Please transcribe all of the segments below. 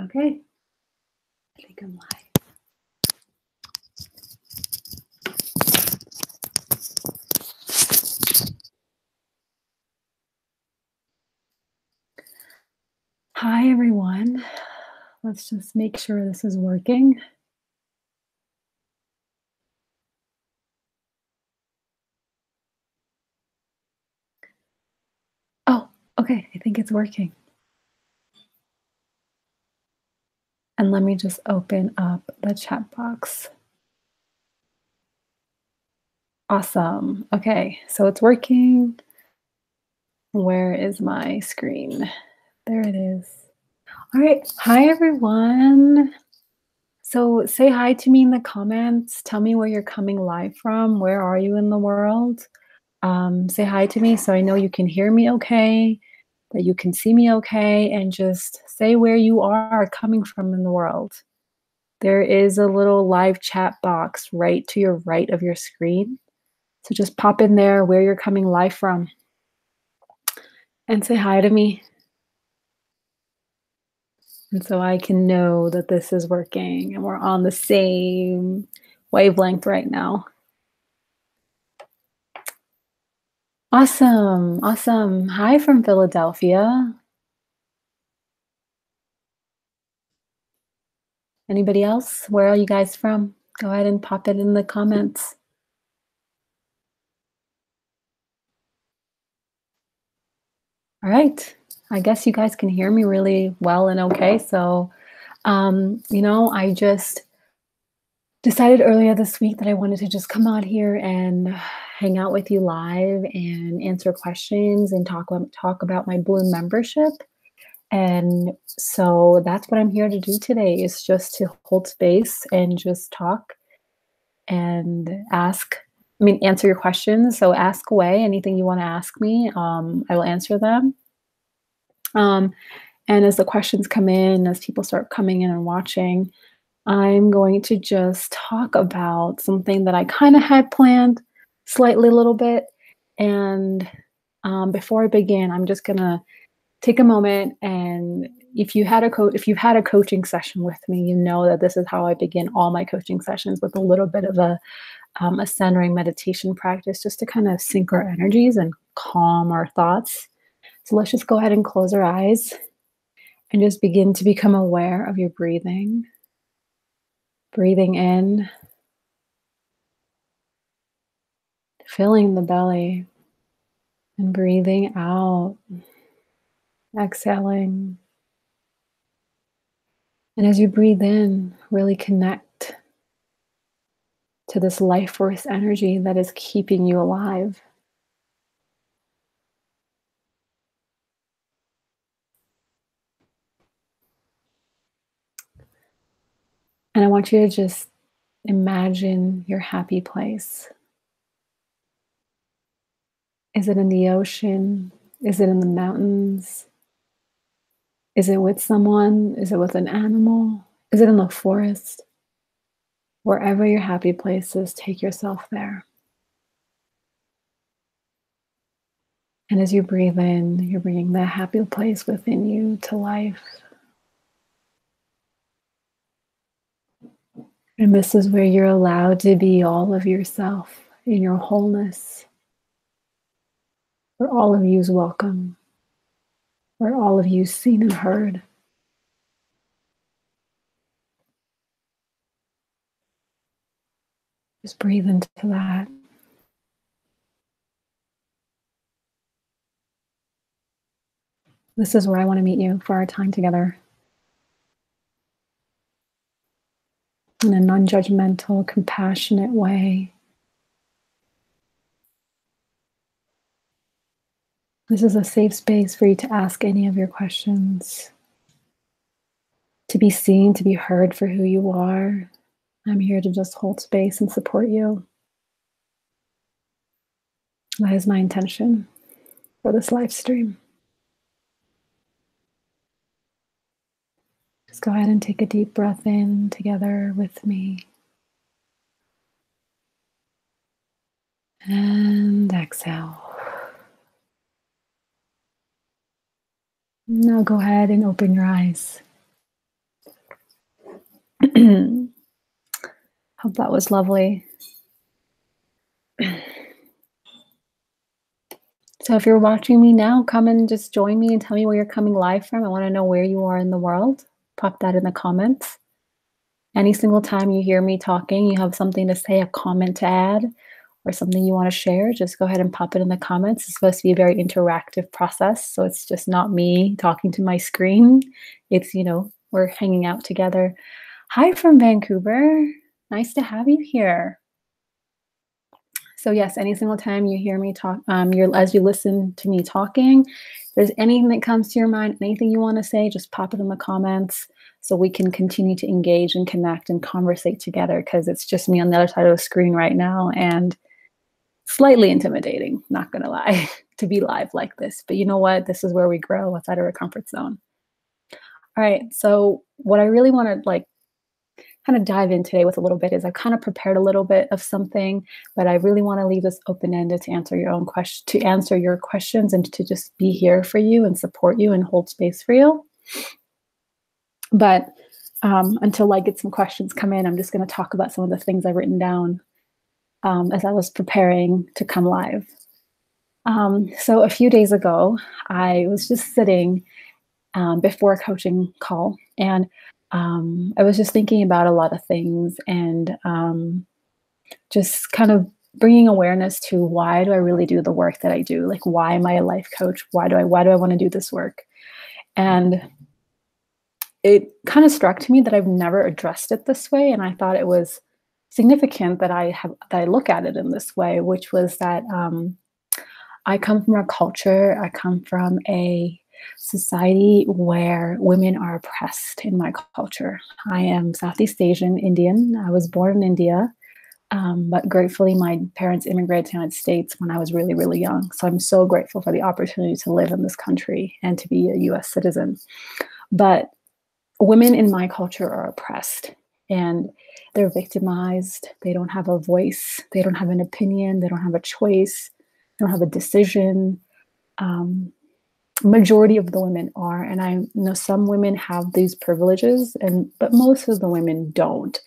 Okay, I think I'm live. Hi, everyone. Let's just make sure this is working. Oh, okay. I think it's working. And let me just open up the chat box. Awesome. Okay, so it's working. Where is my screen? There it is. All right. Hi, everyone. So say hi to me in the comments. Tell me where you're coming live from. Where are you in the world? Say hi to me so I know you can hear me okay, that you can see me okay, and just say where you are coming from in the world. There is a little live chat box right to your right of your screen. So just pop in there where you're coming live from and say hi to me. And so I can know that this is working and we're on the same wavelength right now. Awesome. Awesome. Hi from Philadelphia. Anybody else? Where are you guys from? Go ahead and pop it in the comments. All right. I guess you guys can hear me really well and okay. So, I just decided earlier this week that I wanted to just come on here and hang out with you live and answer questions and talk about my Bloom membership. And so that's what I'm here to do today is just to hold space and just talk and answer your questions. So ask away anything you want to ask me. I will answer them. Um, and as the questions come in, as people start coming in and watching, I'm going to just talk about something that I kind of had planned slightly a little bit. And before I begin, I'm just gonna take a moment and if you've had a coaching session with me, you know that this is how I begin all my coaching sessions with a little bit of a centering meditation practice just to kind of sync our energies and calm our thoughts. So let's just go ahead and close our eyes and just begin to become aware of your breathing. Breathing in, filling the belly, and breathing out, exhaling. And as you breathe in, really connect to this life force energy that is keeping you alive. And I want you to just imagine your happy place. Is it in the ocean? Is it in the mountains? Is it with someone? Is it with an animal? Is it in the forest? Wherever your happy place is, take yourself there. And as you breathe in, you're bringing the happy place within you to life. And this is where you're allowed to be all of yourself in your wholeness, where all of you is welcome, where all of you is seen and heard. Just breathe into that. This is where I want to meet you for our time together. In a non-judgmental, compassionate way. This is a safe space for you to ask any of your questions, to be seen, to be heard for who you are. I'm here to just hold space and support you. That is my intention for this live stream. Just go ahead and take a deep breath in together with me. And exhale. Now go ahead and open your eyes. Hope that was lovely. So if you're watching me now, come and just join me and tell me where you're coming live from. I want to know where you are in the world. Pop that in the comments. Any single time you hear me talking, you have something to say, a comment to add, or something you want to share, just go ahead and pop it in the comments. It's supposed to be a very interactive process. So it's just not me talking to my screen. It's, we're hanging out together. Hi from Vancouver. Nice to have you here. So yes, any single time you hear me talk, as you listen to me talking, if there's anything that comes to your mind, anything you want to say, just pop it in the comments so we can continue to engage and connect and conversate together, because it's just me on the other side of the screen right now, and slightly intimidating, not gonna lie, to be live like this. But you know what? This is where we grow outside of our comfort zone. All right, so what I really want to kind of dive in today with a little bit is I've kind of prepared a little bit of something, but I really want to leave this open-ended to answer your own question, to answer your questions, and to just be here for you and support you and hold space for you. But until I get some questions come in, I'm just going to talk about some of the things I've written down as I was preparing to come live. So a few days ago, I was just sitting before a coaching call, and I was just thinking about a lot of things, and just kind of bringing awareness to, why do I really do the work that I do? Like, why am I a life coach? Why do I want to do this work? And it kind of struck me that I've never addressed it this way, and I thought it was significant that I look at it in this way, which was that I come from a culture, I come from a society where women are oppressed in my culture. I am Southeast Asian Indian. I was born in India, but gratefully my parents immigrated to the United States when I was really, really young. So I'm so grateful for the opportunity to live in this country and to be a US citizen. But women in my culture are oppressed, and they're victimized. They don't have a voice. They don't have an opinion. They don't have a choice. They don't have a decision. Majority of the women are, and I know some women have these privileges, but most of the women don't.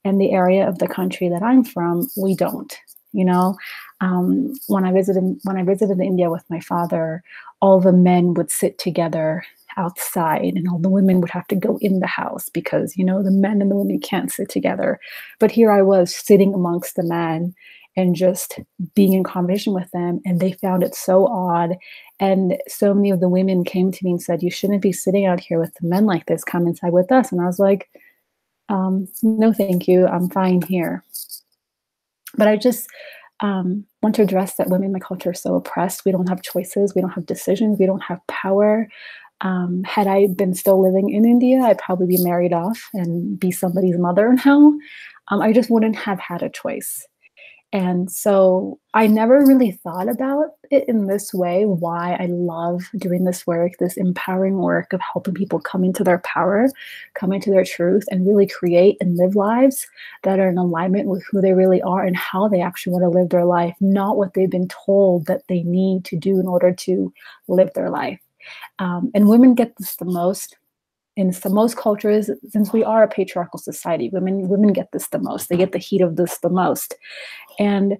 And the area of the country that I'm from, we don't. When I visited India with my father, all the men would sit together outside, and all the women would have to go in the house because, the men and the women can't sit together. But here I was sitting amongst the men and just being in conversation with them, and they found it so odd. And so many of the women came to me and said, "You shouldn't be sitting out here with the men like this. Come inside with us." And I was like, no, thank you. I'm fine here. But I just want to address that women in my culture are so oppressed. We don't have choices. We don't have decisions. We don't have power. Had I been still living in India, I'd probably be married off and be somebody's mother now. I just wouldn't have had a choice. And so I never really thought about it in this way, why I love doing this work, this empowering work of helping people come into their power, come into their truth, and really create and live lives that are in alignment with who they really are and how they actually want to live their life, not what they've been told that they need to do in order to live their life. And women get this the most. In most cultures, since we are a patriarchal society, women get this the most. They get the heat of this the most. And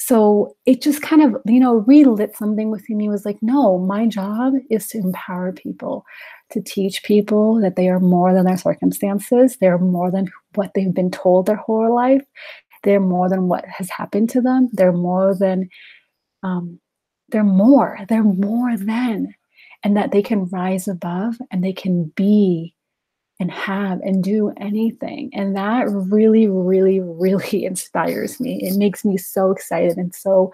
so it just kind of, relit something within me. Was like, no, my job is to empower people, to teach people that they are more than their circumstances. They're more than what they've been told their whole life. They're more than what has happened to them. They're more than, they're more than, and that they can rise above and they can be and have and do anything. And that really, really, really inspires me. It makes me so excited and so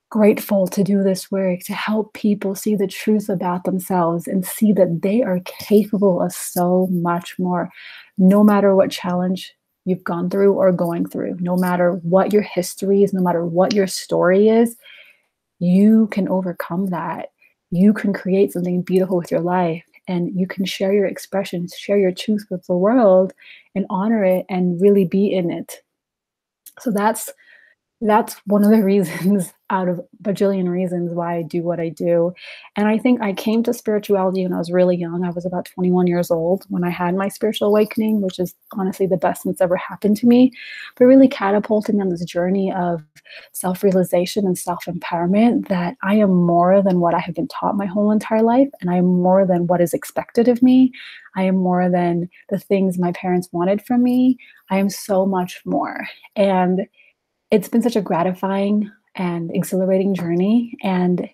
grateful to do this work, to help people see the truth about themselves and see that they are capable of so much more, no matter what challenge you've gone through or going through, no matter what your history is, no matter what your story is, you can overcome that. You can create something beautiful with your life, and you can share your expressions, share your truth with the world, and honor it and really be in it. So that's That's one of the reasons out of bajillion reasons why I do what I do, and I think I came to spirituality when I was really young. I was about 21 years old when I had my spiritual awakening, which is honestly the best thing that's ever happened to me, but really catapulted me on this journey of self-realization and self-empowerment that I am more than what I have been taught my whole entire life, and I am more than what is expected of me. I am more than the things my parents wanted from me. I am so much more, and it's been such a gratifying and exhilarating journey, and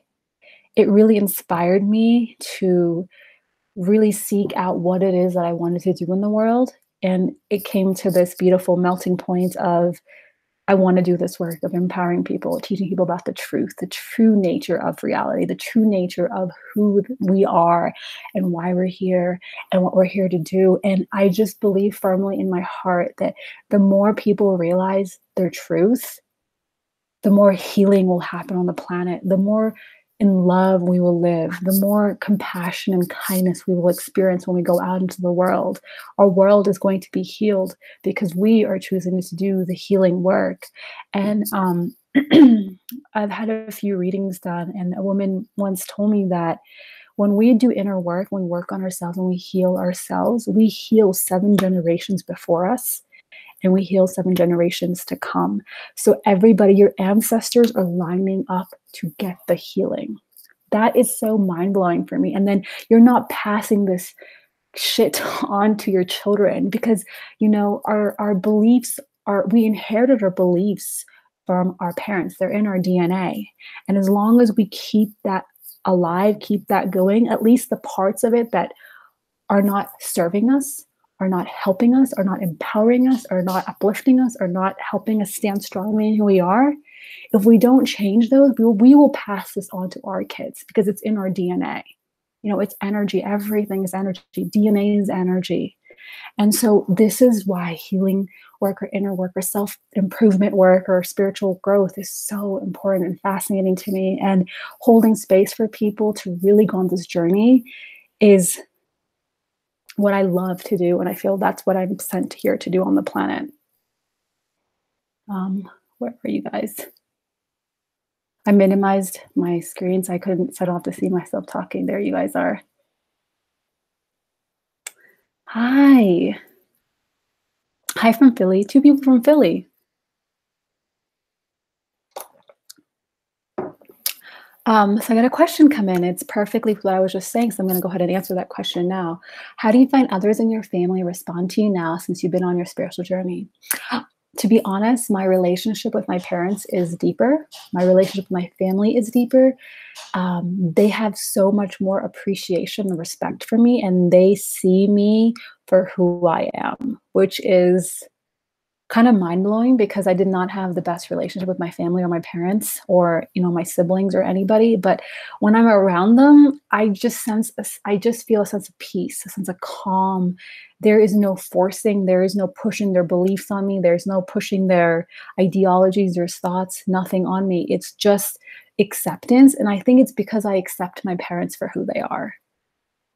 it really inspired me to really seek out what it is that I wanted to do in the world, and it came to this beautiful melting point of, I wanna do this work of empowering people, teaching people about the true nature of reality, the true nature of who we are and why we're here and what we're here to do, and I just believe firmly in my heart that the more people realize their truth, the more healing will happen on the planet, the more in love we will live, the more compassion and kindness we will experience when we go out into the world. Our world is going to be healed because we are choosing to do the healing work. And I've had a few readings done, and a woman once told me that when we do inner work, when we work on ourselves, when we heal ourselves, we heal 7 generations before us and we heal 7 generations to come. So everybody, your ancestors are lining up to get the healing. That is so mind blowing for me. And then you're not passing this shit on to your children because our beliefs are, we inherited our beliefs from our parents. They're in our DNA. And as long as we keep that alive, keep that going, at least the parts of it that are not serving us, are not helping us, are not empowering us, are not uplifting us, are not helping us stand strongly in who we are, if we don't change those, we will pass this on to our kids because it's in our DNA. It's energy. Everything is energy. DNA is energy. And so this is why healing work or inner work or self-improvement work or spiritual growth is so important and fascinating to me. And holding space for people to really go on this journey is what I love to do, and I feel that's what I'm sent here to do on the planet. Where are you guys? I minimized my screen so I don't have to see myself talking. There you guys are. Hi. Hi from Philly. 2 people from Philly. So I got a question come in. It's perfectly what I was just saying, so I'm gonna go ahead and answer that question now. How do you find others in your family respond to you now since you've been on your spiritual journey? To be honest, my relationship with my parents is deeper. My relationship with my family is deeper. They have so much more appreciation and respect for me, and they see me for who I am, which is kind of mind blowing because I did not have the best relationship with my family or my parents or my siblings or anybody. But when I'm around them, I just feel a sense of peace, a sense of calm. There is no forcing, there is no pushing their beliefs on me, there's no pushing their ideologies, their thoughts, nothing on me. It's just acceptance. And I think it's because I accept my parents for who they are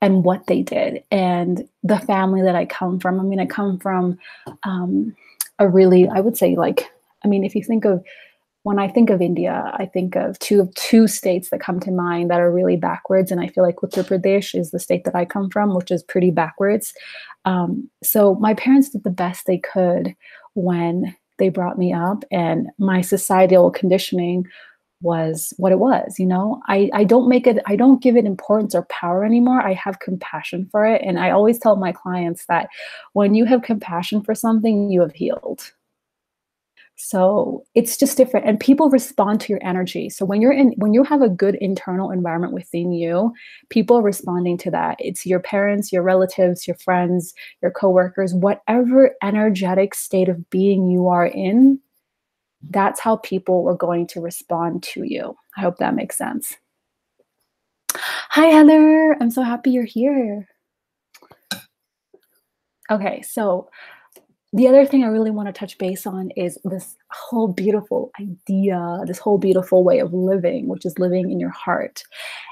and what they did and the family that I come from. I mean, I come from a really, I would say, if you think of, when I think of India, I think of two states that come to mind that are really backwards, and I feel like Uttar Pradesh is the state that I come from, which is pretty backwards. So my parents did the best they could when they brought me up, and my societal conditioning was what it was. I don't give it importance or power anymore. I have compassion for it, and I always tell my clients that when you have compassion for something, you have healed. So it's just different, and people respond to your energy. So when you have a good internal environment within you, people are responding to that. It's your parents, your relatives, your friends, your coworkers, whatever energetic state of being you are in, that's how people are going to respond to you. I hope that makes sense. Hi, Heather. I'm so happy you're here. Okay, so the other thing I really want to touch base on is this whole beautiful idea, this whole beautiful way of living, which is living in your heart.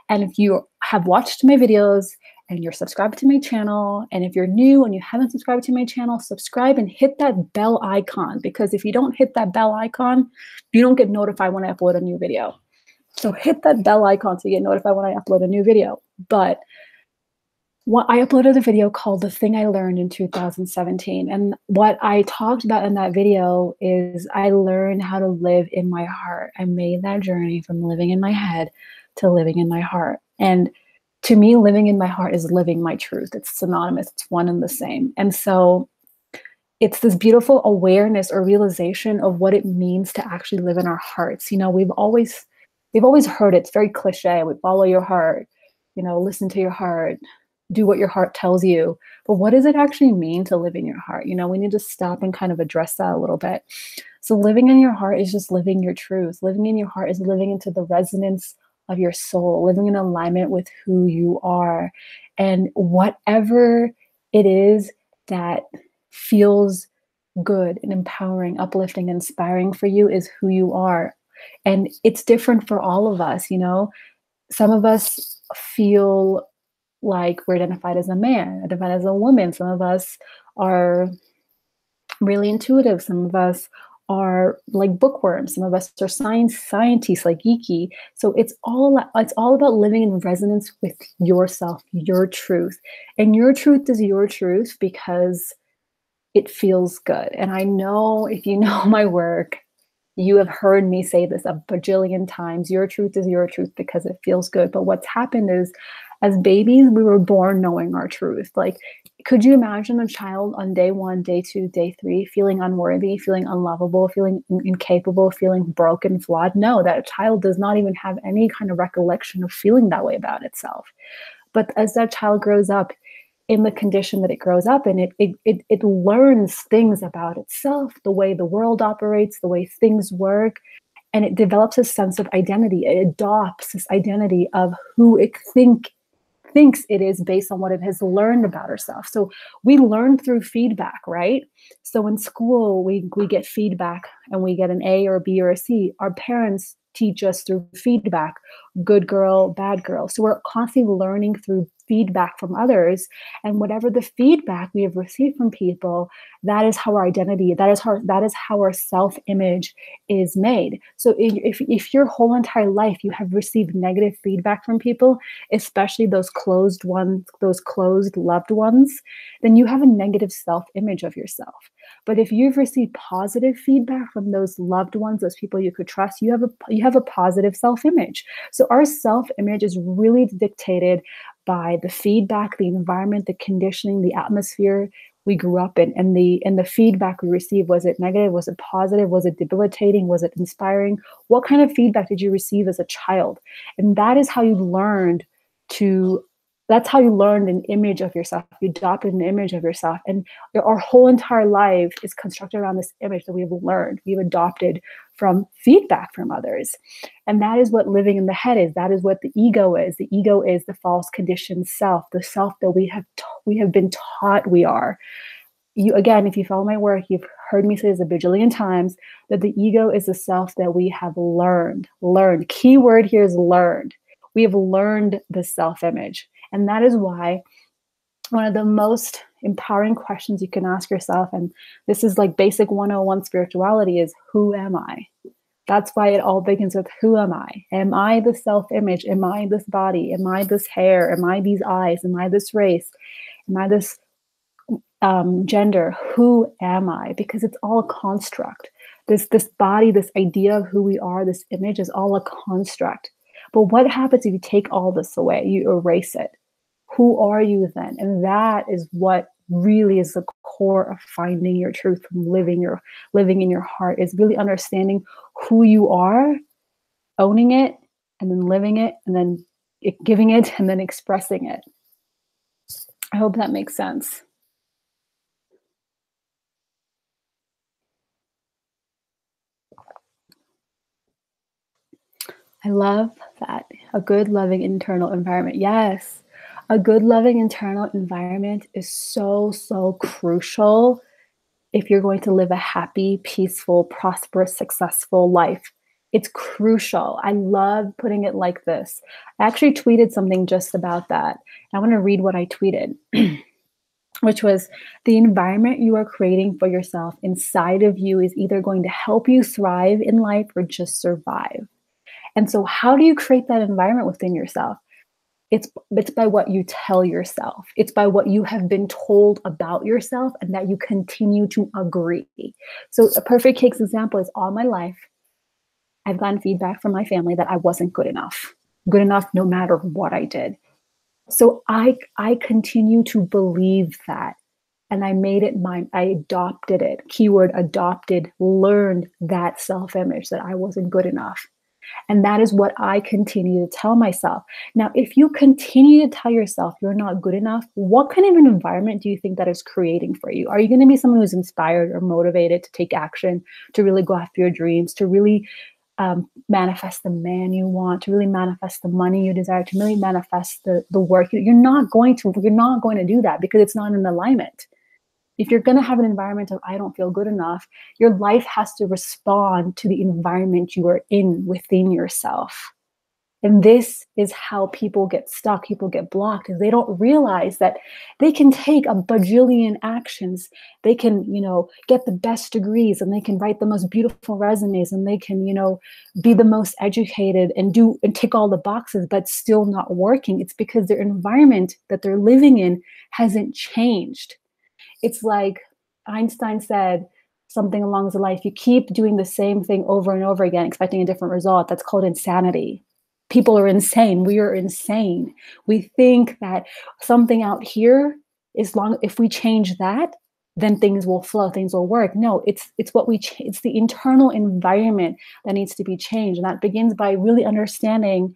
And if you have watched my videos and you're subscribed to my channel. And if you're new and you haven't subscribed to my channel, subscribe and hit that bell icon, because if you don't hit that bell icon, you don't get notified when I upload a new video. So hit that bell icon so you get notified when I upload a new video. But I uploaded a video called The Thing I Learned in 2017. And what I talked about in that video is I learned how to live in my heart. I made that journey from living in my head to living in my heart. And to me, living in my heart is living my truth. It's synonymous, it's one and the same. And so it's this beautiful awareness or realization of what it means to actually live in our hearts. You know, we've always heard it. It's very cliche. We follow your heart, you know, listen to your heart, do what your heart tells you. But what does it actually mean to live in your heart? You know, we need to stop and kind of address that a little bit. So living in your heart is just living your truth. Living in your heart is living into the resonance of your soul, living in alignment with who you are. And whatever it is that feels good and empowering, uplifting, inspiring for you is who you are. And it's different for all of us, you know. Some of us feel like we're identified as a man, identified as a woman. Some of us are really intuitive. Some of us are like bookworms. Some of us are scientists, like geeky. So it's all about living in resonance with yourself, your truth. And your truth is your truth because it feels good. And I know if you know my work, you have heard me say this a bajillion times. Your truth is your truth because it feels good. But what's happened is, as babies, we were born knowing our truth. Like, could you imagine a child on day 1, day 2, day 3 feeling unworthy, feeling unlovable, feeling incapable, feeling broken, flawed? No, that child does not even have any kind of recollection of feeling that way about itself. But as that child grows up, in the condition that it grows up in, it learns things about itself, the way the world operates, the way things work, and it develops a sense of identity. It adopts this identity of who it thinks it is based on what it has learned about herself. So we learn through feedback, right? So in school, we get feedback and we get an A or a B or a C. Our parents teach us through feedback, good girl, bad girl. So we're constantly learning through feedback from others. And whatever the feedback we have received from people, that is how our identity, that is how our self-image is made. So if your whole entire life you have received negative feedback from people, especially those closed loved ones, then you have a negative self-image of yourself. But if you've received positive feedback from those loved ones, those people you could trust, you have a positive self-image. So our self-image is really dictated by the feedback, the environment, the conditioning, the atmosphere we grew up in, and the feedback we received. Was it negative? Was it positive? Was it debilitating? Was it inspiring? What kind of feedback did you receive as a child? And that is how you learned that's how you learned an image of yourself. You adopted an image of yourself. And our whole entire life is constructed around this image that we've learned, we've adopted from feedback from others. And that is what living in the head is. That is what the ego is. The ego is the false conditioned self, the self that we have been taught we are. Again, if you follow my work, you've heard me say this a bajillion times, that the ego is the self that we have learned. Key word here is learned. We have learned the self-image. And that is why one of the most empowering questions you can ask yourself, and this is like basic 101 spirituality, is who am I? That's why it all begins with who am I? Am I the self-image? Am I this body? Am I this hair? Am I these eyes? Am I this race? Am I this gender? Who am I? Because it's all a construct. This body, this idea of who we are, this image is all a construct. But what happens if you take all this away? You erase it. Who are you then? And that is what really is the core of finding your truth, from living in your heart, is really understanding who you are, owning it, and then living it, and then giving it, and then expressing it. I hope that makes sense. I love that. A good, loving internal environment. Yes. A good, loving internal environment is so, so crucial if you're going to live a happy, peaceful, prosperous, successful life It's crucial. I love putting it like this. I actually tweeted something just about that. I want to read what I tweeted, which was the environment you are creating for yourself inside of you is either going to help you thrive in life or just survive. And so, how do you create that environment within yourself? It's by what you tell yourself. It's by what you have been told about yourself and that you continue to agree. So a perfect case example is all my life, I've gotten feedback from my family that I wasn't good enough no matter what I did. So I continue to believe that. And I made it mine. I adopted it. Keyword adopted, learned that self-image that I wasn't good enough. And that is what I continue to tell myself. Now, if you continue to tell yourself you're not good enough, what kind of an environment do you think that is creating for you? Are you going to be someone who's inspired or motivated to take action, to really go after your dreams, to really manifest the man you want, to really manifest the money you desire, to really manifest the work? You're not going to do that because it's not in alignment. If you're going to have an environment of, I don't feel good enough, your life has to respond to the environment you are in within yourself. And this is how people get stuck, people get blocked, is they don't realize that they can take a bajillion actions. They can, get the best degrees, and they can write the most beautiful resumes, and they can, be the most educated and tick all the boxes, but still not working. It's because their environment that they're living in hasn't changed. It's like Einstein said something along the lines, if you keep doing the same thing over and over again, expecting a different result, that's called insanity. People are insane. We are insane. We think that something out here if we change that, then things will flow, things will work. No, it's it's the internal environment that needs to be changed. And that begins by really understanding,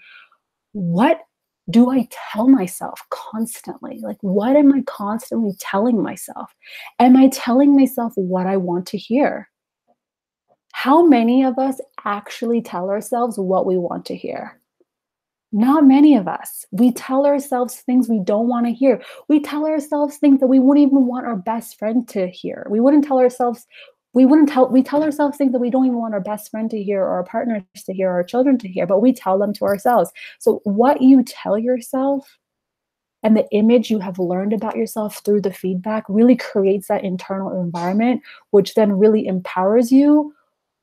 what do I tell myself constantly? Like, what am I constantly telling myself? Am I telling myself what I want to hear? How many of us actually tell ourselves what we want to hear? Not many of us. We tell ourselves things we don't want to hear. We tell ourselves things that we wouldn't even want our best friend to hear. We tell ourselves things that we don't even want our best friend to hear, or our partners to hear, or our children to hear, but we tell them to ourselves. So what you tell yourself and the image you have learned about yourself through the feedback really creates that internal environment, which then really empowers you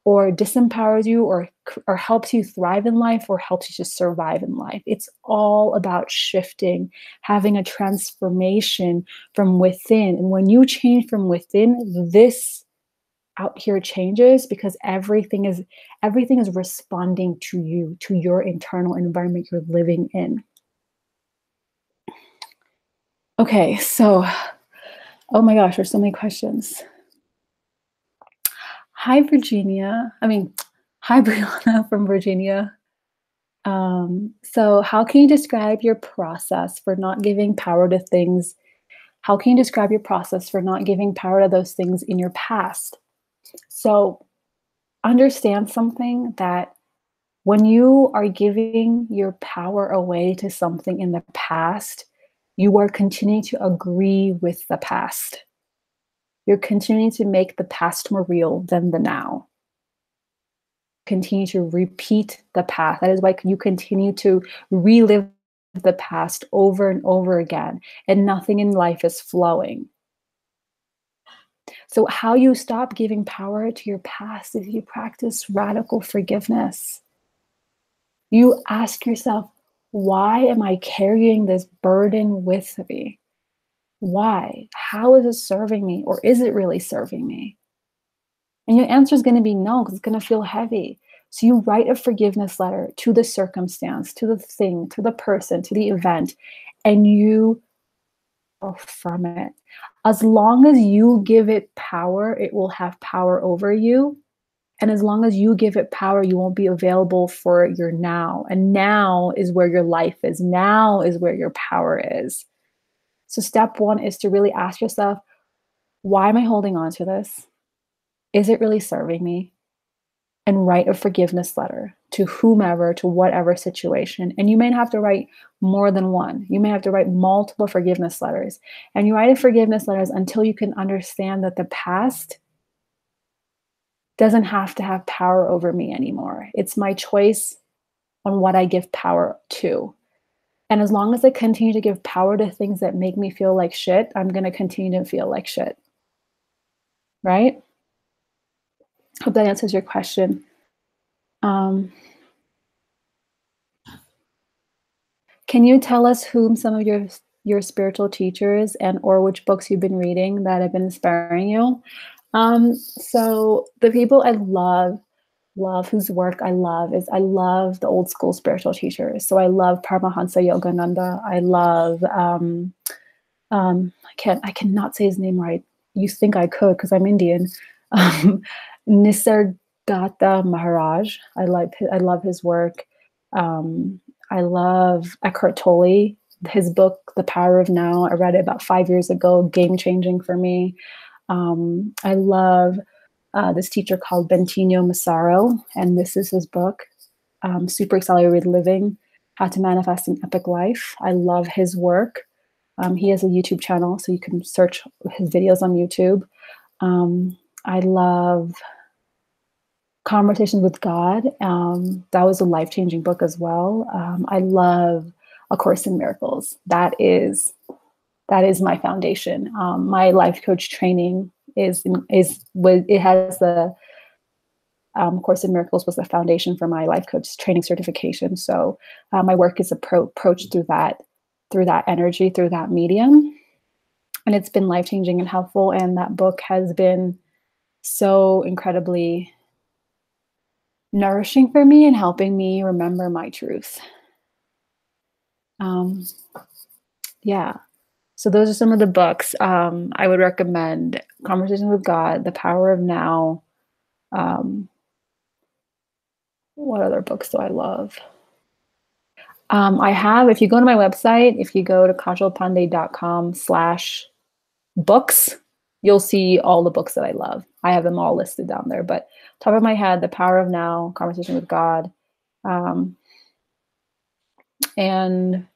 or disempowers you, or helps you thrive in life, or helps you to survive in life. It's all about shifting, having a transformation from within. And when you change from within, this out here changes, because everything is responding to you, to your internal environment you're living in. Okay, so, oh my gosh, there's so many questions. Hi, Virginia. Hi, Brianna from Virginia. So how can you describe your process for not giving power to things? How can you describe your process for not giving power to those things in your past? So understand something, that when you are giving your power away to something in the past, you are continuing to agree with the past. You're continuing to make the past more real than the now. Continue to repeat the past. That is why you continue to relive the past over and over again, and nothing in life is flowing. So how you stop giving power to your past is you practice radical forgiveness. You ask yourself, why am I carrying this burden with me? Why? How is it serving me? Or is it really serving me? And your answer is going to be no, because it's going to feel heavy. So you write a forgiveness letter to the circumstance, to the thing, to the person, to the event, and you from it. As long as you give it power, it will have power over you. And as long as you give it power, you won't be available for your now. And now is where your life is. Now is where your power is. So step one is to really ask yourself, why am I holding on to this? Is it really serving me? And write a forgiveness letter to whomever, to whatever situation. And you may have to write more than one. You may have to write multiple forgiveness letters. And you write a forgiveness letters until you can understand that the past doesn't have to have power over me anymore. It's my choice on what I give power to. And as long as I continue to give power to things that make me feel like shit, I'm going to continue to feel like shit. Right? Hope that answers your question. Um, can you tell us whom some of your spiritual teachers and or which books you've been reading that have been inspiring you? So the people I love whose work I love is I love the old school spiritual teachers. So I love Paramahansa Yogananda. I love I cannot say his name right. You think I could because I'm Indian. Um, Nisargadatta Maharaj. I love his work. I love Eckhart Tolle. His book, The Power of Now. I read it about 5 years ago. Game changing for me. I love this teacher called Bentinho Massaro, and this is his book, Super Accelerated Living: How to Manifest an Epic Life. I love his work. He has a YouTube channel, so you can search his videos on YouTube. I love Conversations with God. That was a life-changing book as well. I love A Course in Miracles. That is my foundation. My life coach training it has the Course in Miracles was the foundation for my life coach training certification. So my work is approached through that energy, through that medium. And it's been life-changing and helpful. And that book has been so incredibly nourishing for me and helping me remember my truth. Yeah. So those are some of the books I would recommend: Conversations with God, The Power of Now. What other books do I love? I have, if you go to my website, if you go to kajalpande.com/books, you'll see all the books that I love. I have them all listed down there, but top of my head, The Power of Now, Conversation with God. And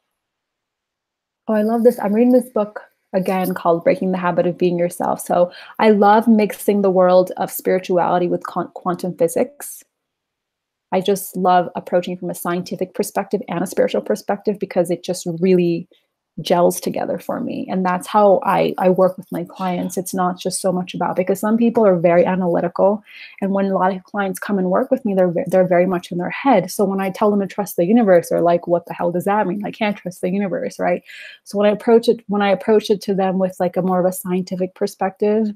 I love this. I'm reading this book again called Breaking the Habit of Being Yourself. So I love mixing the world of spirituality with quantum physics. I just love approaching from a scientific perspective and a spiritual perspective because it just really gels together for me. And that's how I work with my clients. It's not just so much about, because some people are very analytical. And when a lot of clients come and work with me, they're very much in their head. So when I tell them to trust the universe, they're like, what the hell does that mean? I can't trust the universe, right? So when I approach it to them with like a more of a scientific perspective,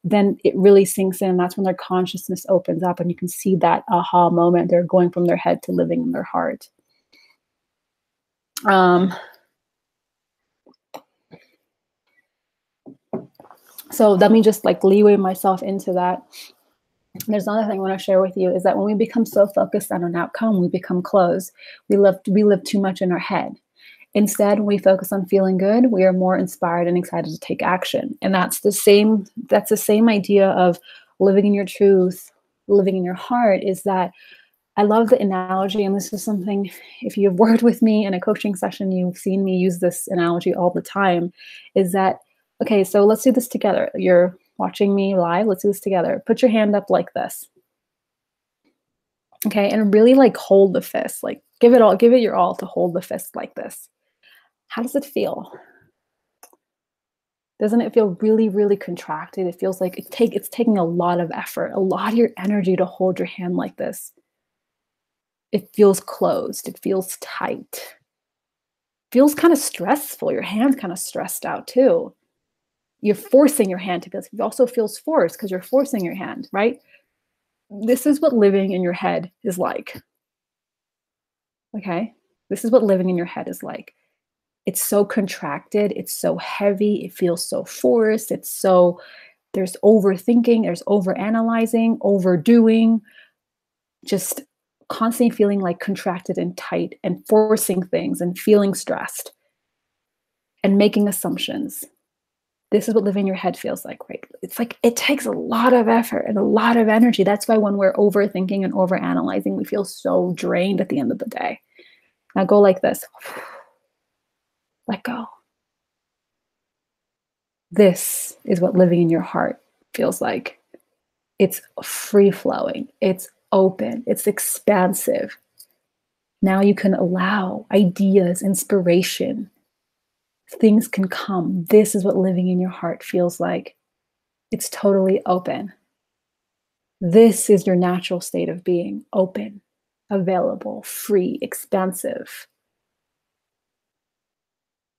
then it really sinks in. That's when their consciousness opens up and you can see that aha moment. They're going from their head to living in their heart. So let me just like leeway myself into that. There's another thing I want to share with you is that when we become so focused on an outcome, we become closed. We live too much in our head. Instead, when we focus on feeling good, we are more inspired and excited to take action. And that's the same idea of living in your truth, living in your heart. Is that I love the analogy, and this is something, if you've worked with me in a coaching session, you've seen me use this analogy all the time, is that, okay, so let's do this together. You're watching me live. Let's do this together. Put your hand up like this. Okay, and really like hold the fist, like give it your all to hold the fist like this. How does it feel? Doesn't it feel really, really contracted? It feels like it's taking a lot of effort, a lot of your energy to hold your hand like this. It feels closed. It feels tight. Feels kind of stressful. Your hand's kind of stressed out too. You're forcing your hand to feel. It also feels forced because you're forcing your hand, right? This is what living in your head is like. Okay? This is what living in your head is like. It's so contracted. It's so heavy. It feels so forced. There's overthinking, there's overanalyzing, overdoing, just constantly feeling like contracted and tight and forcing things and feeling stressed and making assumptions. This is what living in your head feels like, right? It's like it takes a lot of effort and a lot of energy. That's why when we're overthinking and overanalyzing, we feel so drained at the end of the day. Now go like this. Let go. This is what living in your heart feels like. It's free flowing. It's open. It's expansive. Now you can allow ideas, inspiration. Things can come. This is what living in your heart feels like. It's totally open. This is your natural state of being: open, available, free, expansive.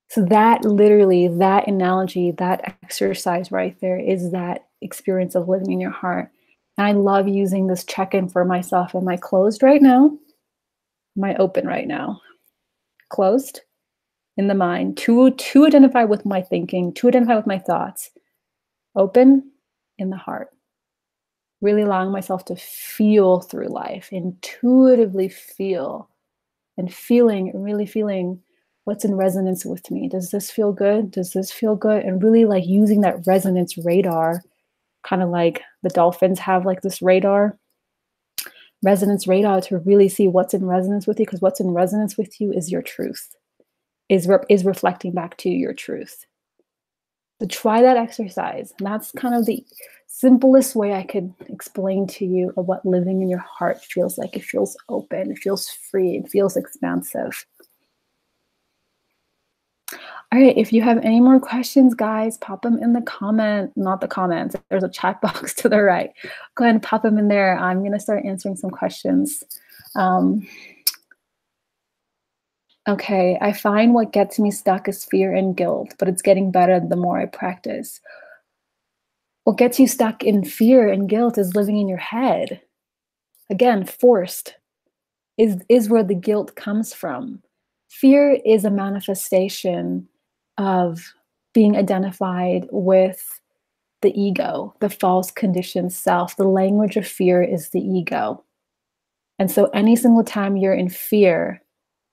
So that literally, that analogy, that exercise right there is that experience of living in your heart. And I love using this check-in for myself. Am I closed right now? Am I open right now? Closed in the mind to identify with my thinking, to identify with my thoughts. Open in the heart. Really allowing myself to feel through life, intuitively feel, and really feeling what's in resonance with me. Does this feel good? Does this feel good? And really like using that resonance radar, kind of like the dolphins have like this resonance radar, to really see what's in resonance with you, because what's in resonance with you is your truth, is reflecting back to you your truth. So try that exercise. And that's kind of the simplest way I could explain to you of what living in your heart feels like. It feels open, it feels free, it feels expansive. All right, if you have any more questions, guys, pop them in the not the comments. There's a chat box to the right. Go ahead and pop them in there. I'm going to start answering some questions. Okay, I find what gets me stuck is fear and guilt, but it's getting better the more I practice. What gets you stuck in fear and guilt is living in your head. Again, forced is where the guilt comes from. Fear is a manifestation of being identified with the ego, the false conditioned self. The language of fear is the ego. And so any single time you're in fear,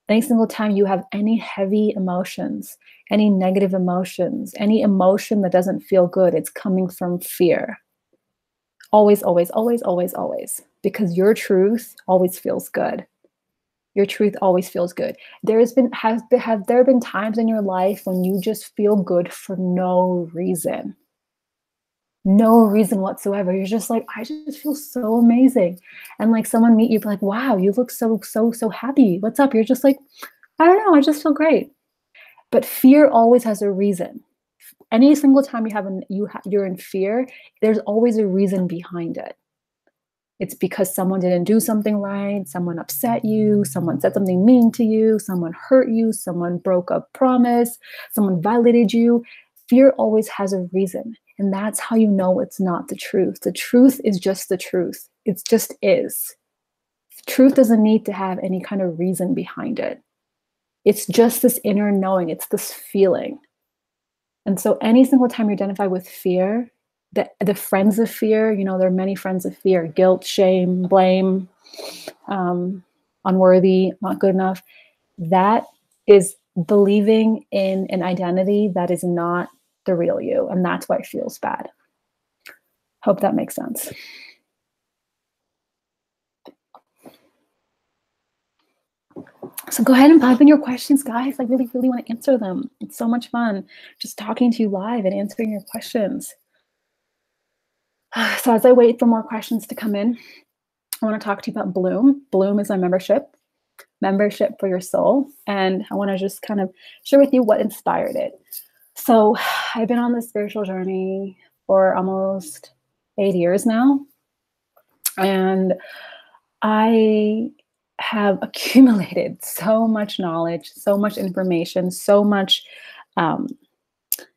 any single time you have any heavy emotions, any negative emotions, any emotion that doesn't feel good, it's coming from fear. Always, always, always, always, always. Because your truth always feels good. Your truth always feels good. Have there been times in your life when you just feel good for no reason? No reason whatsoever. You're just like, I just feel so amazing. And like someone meet you, like, wow, you look so happy. What's up? You're just like, I don't know, I just feel great. But fear always has a reason. Any single time you're in fear, there's always a reason behind it. It's because someone didn't do something right, someone upset you, someone said something mean to you, someone hurt you, someone broke a promise, someone violated you. Fear always has a reason. And that's how you know it's not the truth. The truth is just the truth. It just is. Truth doesn't need to have any kind of reason behind it. It's just this inner knowing. It's this feeling. And so any single time you identify with fear, the friends of fear, there are many friends of fear: guilt, shame, blame, unworthy, not good enough. That is believing in an identity that is not the real you. And that's why it feels bad. Hope that makes sense. So go ahead and pop in your questions, guys. I really, really want to answer them. It's so much fun just talking to you live and answering your questions. So as I wait for more questions to come in, I want to talk to you about Bloom. Bloom is my membership for your soul. And I want to just kind of share with you what inspired it. So I've been on this spiritual journey for almost 8 years now. And I have accumulated so much knowledge, so much information, so much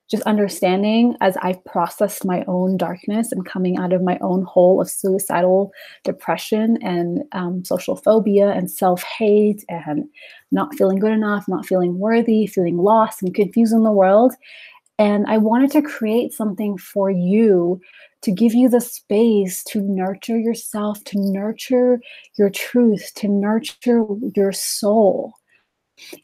just understanding as I've processed my own darkness and coming out of my own hole of suicidal depression and social phobia and self-hate and not feeling good enough, not feeling worthy, feeling lost and confused in the world. And I wanted to create something for you to give you the space to nurture yourself, to nurture your truth, to nurture your soul.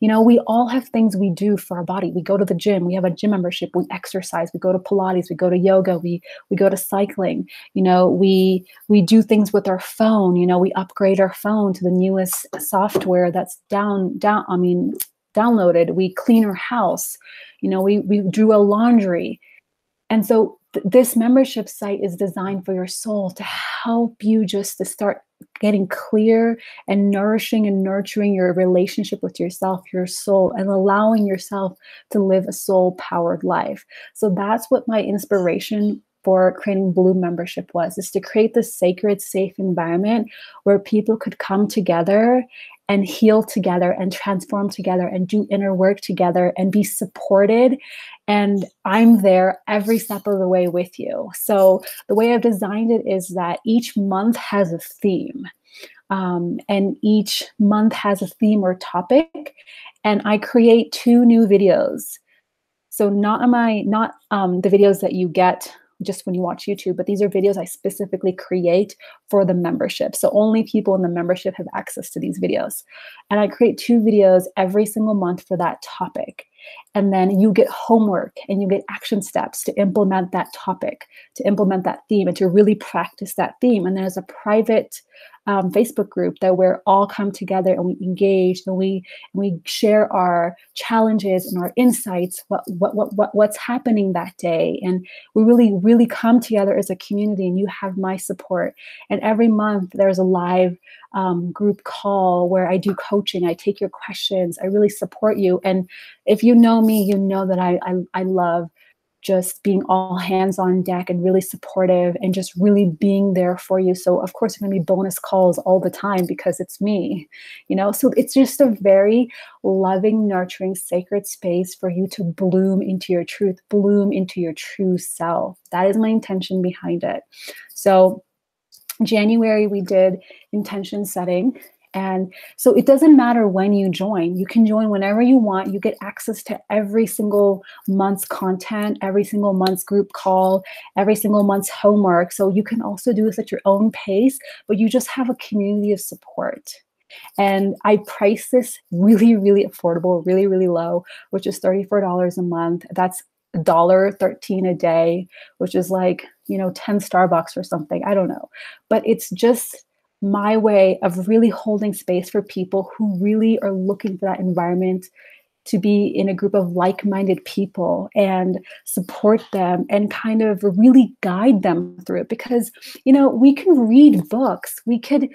We all have things we do for our body. We go to the gym, we have a gym membership, we exercise, we go to Pilates, we go to yoga, we go to cycling, we do things with our phone, we upgrade our phone to the newest software that's downloaded. We clean our house, we do a laundry. And so this membership site is designed for your soul to help you just to start getting clear and nourishing and nurturing your relationship with yourself, your soul, and allowing yourself to live a soul powered life. So that's what my inspiration for creating Bloom membership was, is to create this sacred, safe environment where people could come together and heal together and transform together and do inner work together and be supported. And I'm there every step of the way with you. So the way I've designed it is that each month has a theme. And each month has a theme or topic. And I create 2 new videos. So not the videos that you get just when you watch YouTube, but these are videos I specifically create for the membership. So only people in the membership have access to these videos. And I create 2 videos every single month for that topic. And then you get homework and you get action steps to implement that topic, to implement that theme, and to really practice that theme. And there's a private Facebook group that we're all come together and we engage and we share our challenges and our insights, what's happening that day. And we really come together as a community, and you have my support. And every month there's a live group call where I do coaching. I take your questions. I really support you. And if you know me, you know that I love just being all hands on deck and really supportive and just really being there for you. So of course, there's going to be bonus calls all the time because it's me, so it's just a very loving, nurturing, sacred space for you to bloom into your truth, bloom into your true self. That is my intention behind it. So January, we did intention setting. And so it doesn't matter when you join. You can join whenever you want. You get access to every single month's content, every single month's group call, every single month's homework. So you can also do this at your own pace, but you just have a community of support. And I price this really, really affordable, really, really low, which is $34 a month. That's $1.13 a day, which is like, 10 Starbucks or something. I don't know. But it's just my way of really holding space for people who really are looking for that environment, to be in a group of like-minded people and support them and kind of really guide them through it. Because, we can read books, we could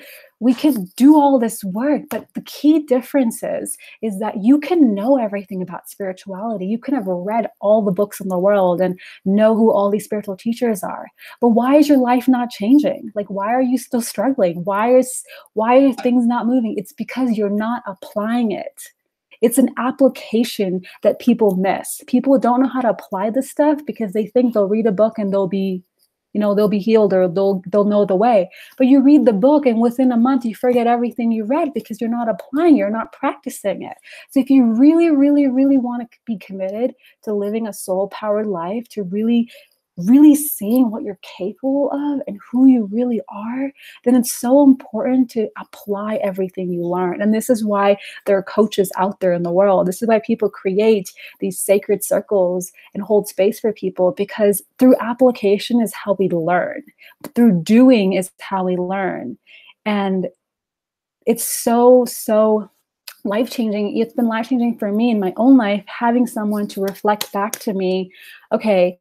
do all this work, but the key difference is that you can know everything about spirituality. You can have read all the books in the world and know who all these spiritual teachers are. But why is your life not changing? Like, why are you still struggling? Why are things not moving? It's because you're not applying it. It's an application that people miss. People don't know how to apply this stuff because they think they'll read a book and they'll be healed, or they'll know the way. But you read the book and within a month you forget everything you read because you're not applying, you're not practicing it. So if you really, really, really want to be committed to living a soul-powered life, to really seeing what you're capable of and who you really are, then it's so important to apply everything you learn. And this is why there are coaches out there in the world. This is why people create these sacred circles and hold space for people, because through application is how we learn. Through doing is how we learn. And it's so life-changing. It's been life-changing for me in my own life, having someone to reflect back to me, okay,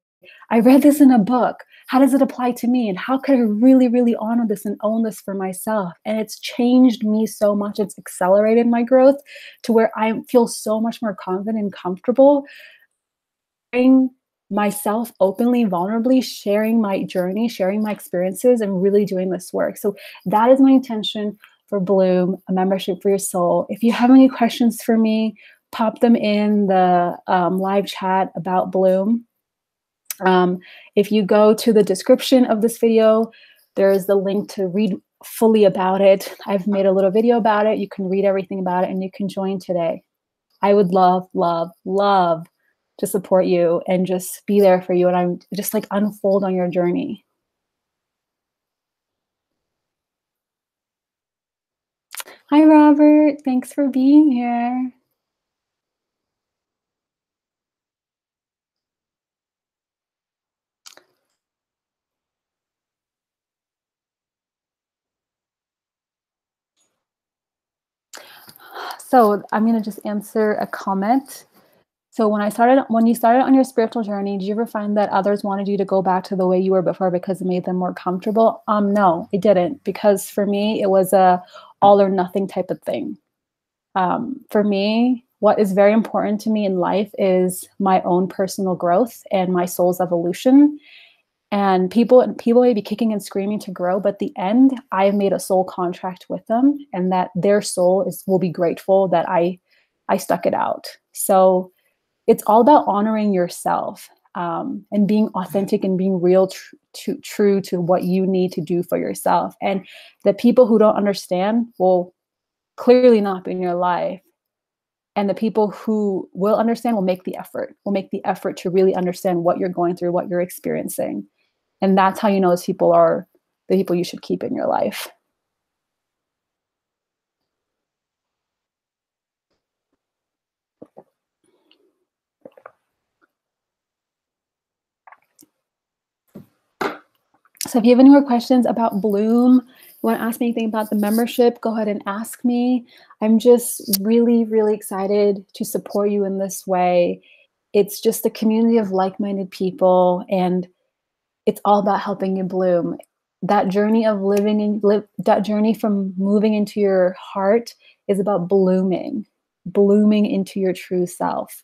I read this in a book. How does it apply to me? And how could I really, really honor this and own this for myself? And it's changed me so much. It's accelerated my growth to where I feel so much more confident and comfortable sharing myself openly, vulnerably, sharing my journey, sharing my experiences, and really doing this work. So that is my intention for Bloom, a membership for your soul. If you have any questions for me, pop them in the live chat about Bloom. If you go to the description of this video, there is the link to read fully about it. I've made a little video about it. You can read everything about it and you can join today. I would love, love, love to support you and just be there for you. And I'm just like unfold on your journey. Hi, Robert. Thanks for being here. So I'm going to just answer a comment. So when you started on your spiritual journey, did you ever find that others wanted you to go back to the way you were before because it made them more comfortable? No, it didn't, because for me, it was a all or nothing type of thing. For me, what is very important to me in life is my own personal growth and my soul's evolution. And people may be kicking and screaming to grow, but at the end, I've made a soul contract with them, and that their soul will be grateful that I stuck it out. So it's all about honoring yourself, and being authentic and being real, true to what you need to do for yourself. And the people who don't understand will clearly not be in your life. And the people who will understand will make the effort to really understand what you're going through, what you're experiencing. And that's how you know those people are the people you should keep in your life. So if you have any more questions about Bloom, you want to ask me anything about the membership, go ahead and ask me. I'm just really, really excited to support you in this way. It's just a community of like-minded people, and it's all about helping you bloom. That journey of that journey from moving into your heart is about blooming into your true self.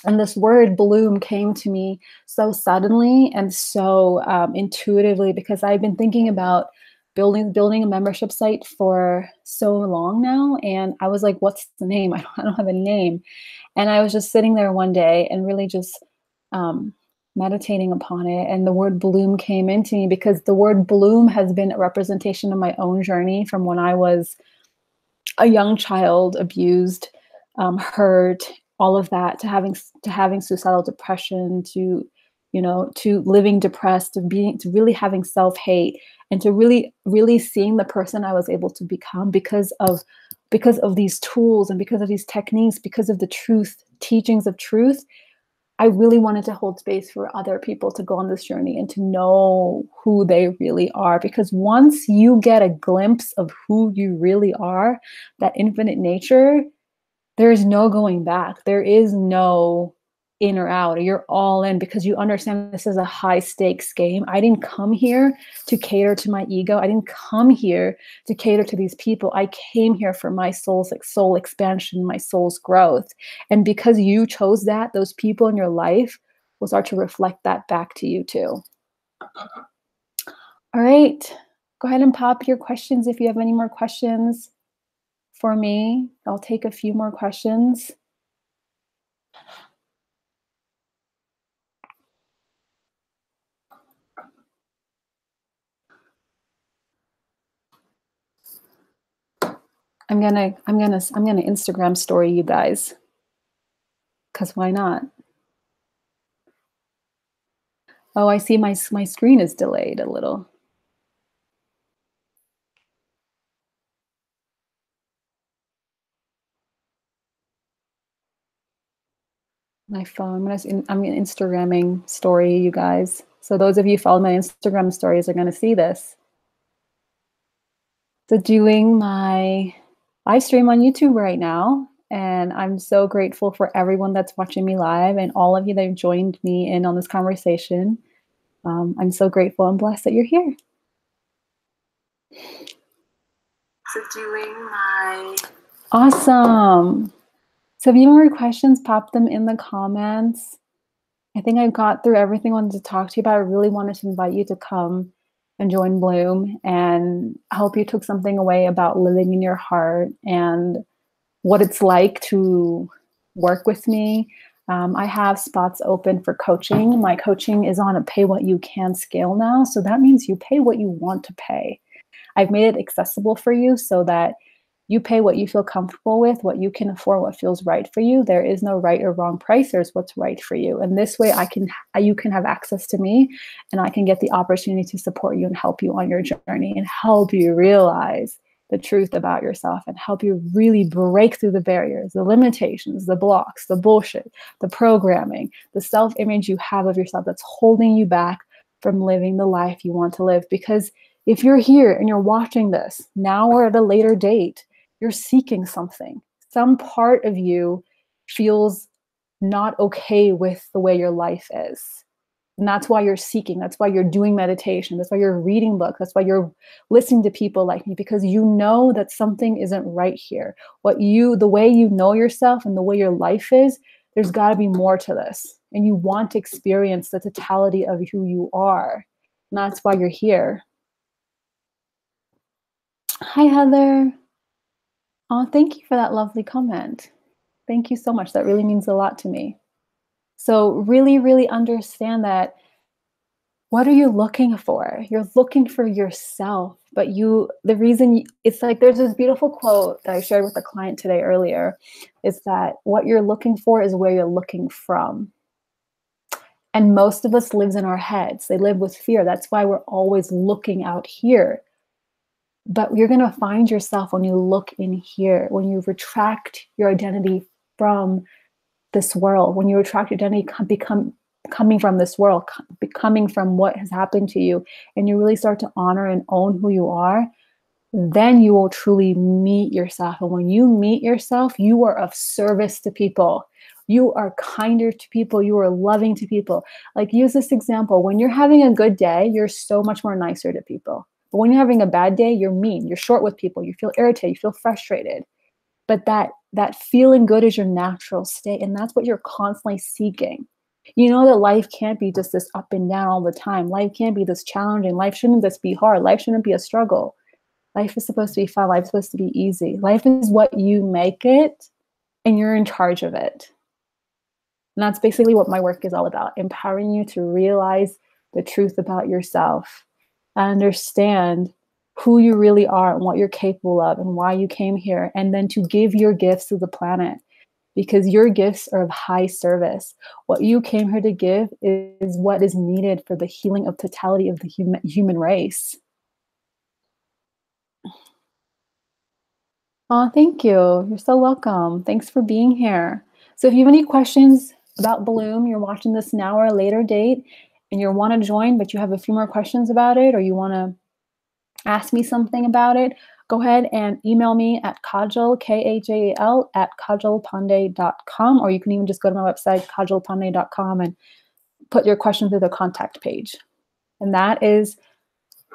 And this word bloom came to me so suddenly and so intuitively, because I've been thinking about building a membership site for so long now. And I was like, what's the name? I don't have a name. And I was just sitting there one day and really just meditating upon it. And the word bloom came into me, because the word bloom has been a representation of my own journey from when I was a young child, abused, hurt, all of that, to having suicidal depression, to living depressed, to really having self-hate, and to really seeing the person I was able to become because of these tools, and because of these techniques, because of the teachings of truth. I really wanted to hold space for other people to go on this journey and to know who they really are. Because once you get a glimpse of who you really are, that infinite nature, there is no going back. There is no in or out. You're all in, because you understand this is a high stakes game. I didn't come here to cater to my ego. I didn't come here to cater to these people. I came here for my soul expansion, my soul's growth. And because you chose that, those people in your life will start to reflect that back to you too. All right. Go ahead and pop your questions if you have any more questions for me. I'll take a few more questions. I'm gonna Instagram story you guys, because why not? Oh, I see my screen is delayed a little. My phone. I'm Instagramming story you guys. So those of you who follow my Instagram stories are gonna see this. So doing my live stream on YouTube right now, and I'm so grateful for everyone that's watching me live and all of you that have joined me in on this conversation. I'm so grateful and blessed that you're here. So doing my awesome. So if you have more questions, pop them in the comments. I think I got through everything I wanted to talk to you about. I really wanted to invite you to come and join Bloom, and I hope you took something away about living in your heart and what it's like to work with me. I have spots open for coaching. My coaching is on a pay what you can scale now. So that means you pay what you want to pay. I've made it accessible for you so that you pay what you feel comfortable with, what you can afford, what feels right for you. There is no right or wrong price. There's what's right for you. And this way you can have access to me, and I can get the opportunity to support you and help you on your journey and help you realize the truth about yourself and help you really break through the barriers, the limitations, the blocks, the bullshit, the programming, the self-image you have of yourself that's holding you back from living the life you want to live. Because if you're here and you're watching this now or at a later date, you're seeking something. Some part of you feels not okay with the way your life is. And that's why you're seeking. That's why you're doing meditation. That's why you're reading books. That's why you're listening to people like me, because you know that something isn't right here. The way you know yourself and the way your life is, there's got to be more to this. And you want to experience the totality of who you are. And that's why you're here. Hi, Heather. Oh, thank you for that lovely comment. Thank you so much. That really means a lot to me. So really, really understand that. What are you looking for? You're looking for yourself, but it's like there's this beautiful quote that I shared with a client today earlier, is that what you're looking for is where you're looking from. And most of us lives in our heads. They live with fear. That's why we're always looking out here. But you're going to find yourself when you look in here, when you retract your identity from this world, when you retract your identity, coming from this world, coming from what has happened to you, and you really start to honor and own who you are, then you will truly meet yourself. And when you meet yourself, you are of service to people. You are kinder to people. You are loving to people. Like, use this example. When you're having a good day, you're so much more nicer to people. But when you're having a bad day, you're mean. You're short with people. You feel irritated. You feel frustrated. But that feeling good is your natural state. And that's what you're constantly seeking. You know that life can't be just this up and down all the time. Life can't be this challenging. Life shouldn't just be hard. Life shouldn't be a struggle. Life is supposed to be fun. Life is supposed to be easy. Life is what you make it, and you're in charge of it. And that's basically what my work is all about, empowering you to realize the truth about yourself and understand who you really are and what you're capable of and why you came here, and then to give your gifts to the planet, because your gifts are of high service. What you came here to give is what is needed for the healing of totality of the human race. Oh, thank you. You're so welcome. Thanks for being here. So if you have any questions about Bloom, you're watching this now or a later date, and you want to join, but you have a few more questions about it, or you want to ask me something about it, go ahead and email me at Kajal, Kajal, at kajalpande.com, or you can even just go to my website, kajalpande.com, and put your question through the contact page. And that is,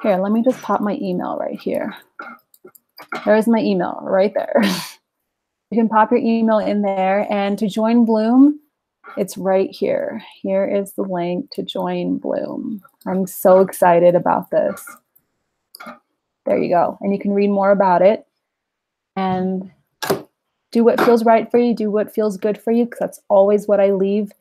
here, let me just pop my email right here. There's my email right there. You can pop your email in there, and to join Bloom, it's right here. Here is the link to join Bloom. I'm so excited about this. There you go. And you can read more about it and do what feels right for you, do what feels good for you, because that's always what I leave.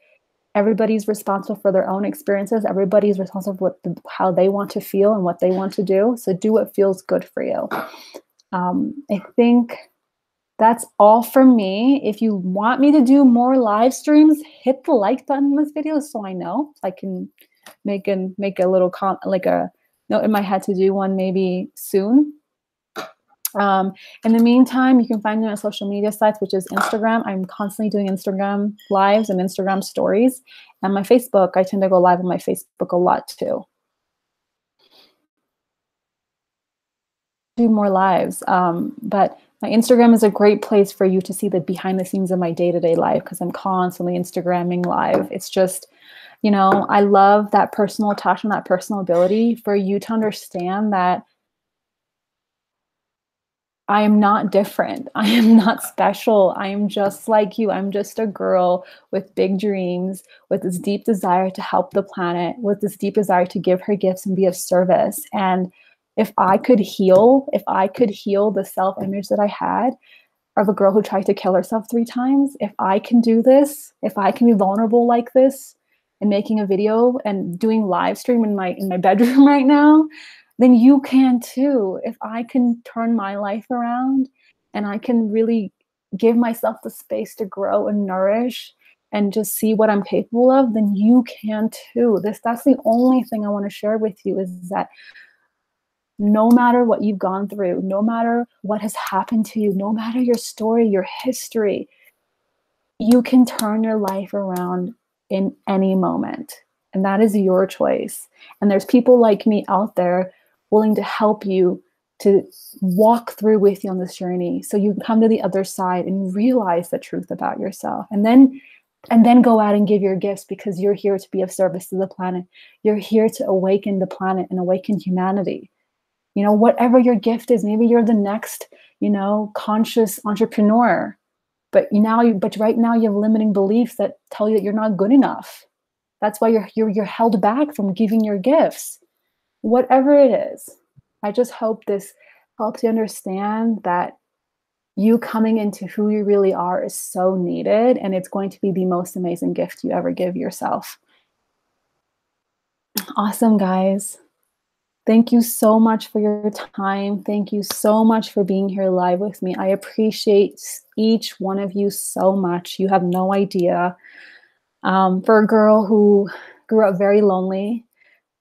Everybody's responsible for their own experiences. Everybody's responsible for how they want to feel and what they want to do. So do what feels good for you. I think that's all from me. If you want me to do more live streams, hit the like button in this video so I know. So I can make a little like a note in my head to do one maybe soon. In the meantime, you can find me on social media sites, which is Instagram. I'm constantly doing Instagram lives and Instagram stories. And my Facebook, I tend to go live on my Facebook a lot too. Do more lives. But my Instagram is a great place for you to see the behind the scenes of my day-to-day life, because I'm constantly Instagramming live. It's just, you know, I love that personal attachment, that personal ability for you to understand that I am not different. I am not special. I am just like you. I'm just a girl with big dreams, with this deep desire to help the planet, with this deep desire to give her gifts and be of service. And if I could heal the self-image that I had of a girl who tried to kill herself 3 times, if I can do this, if I can be vulnerable like this and making a video and doing live stream in my bedroom right now, then you can too. If I can turn my life around and I can really give myself the space to grow and nourish and just see what I'm capable of, then you can too. That's the only thing I want to share with you, is that no matter what you've gone through, no matter what has happened to you, no matter your story, your history, you can turn your life around in any moment. And that is your choice. And there's people like me out there willing to help you, to walk through with you on this journey, so you can come to the other side and realize the truth about yourself. And then And then go out and give your gifts because you're here to be of service to the planet. You're here to awaken the planet and awaken humanity. You know, whatever your gift is, maybe you're the next, conscious entrepreneur. But right now you have limiting beliefs that tell you that you're not good enough. That's why you're held back from giving your gifts. Whatever it is, I just hope this helps you understand that you coming into who you really are is so needed, and it's going to be the most amazing gift you ever give yourself. Awesome, guys. Thank you so much for your time. Thank you so much for being here live with me. I appreciate each one of you so much. You have no idea. For a girl who grew up very lonely,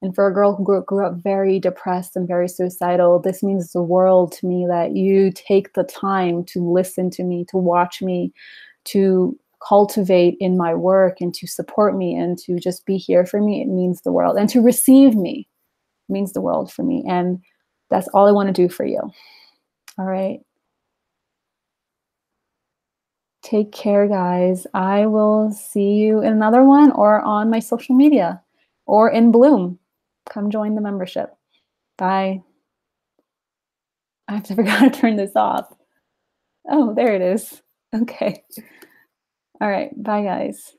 and for a girl who grew up very depressed and very suicidal, this means the world to me that you take the time to listen to me, to watch me, to cultivate in my work, and to support me, and to just be here for me. It means the world. And to receive me means the world for me. And that's all I want to do for you. All right. Take care, guys. I will see you in another one or on my social media or in Bloom. Come join the membership. Bye. I have to figure out how to turn this off. Oh, there it is. Okay. All right. Bye, guys.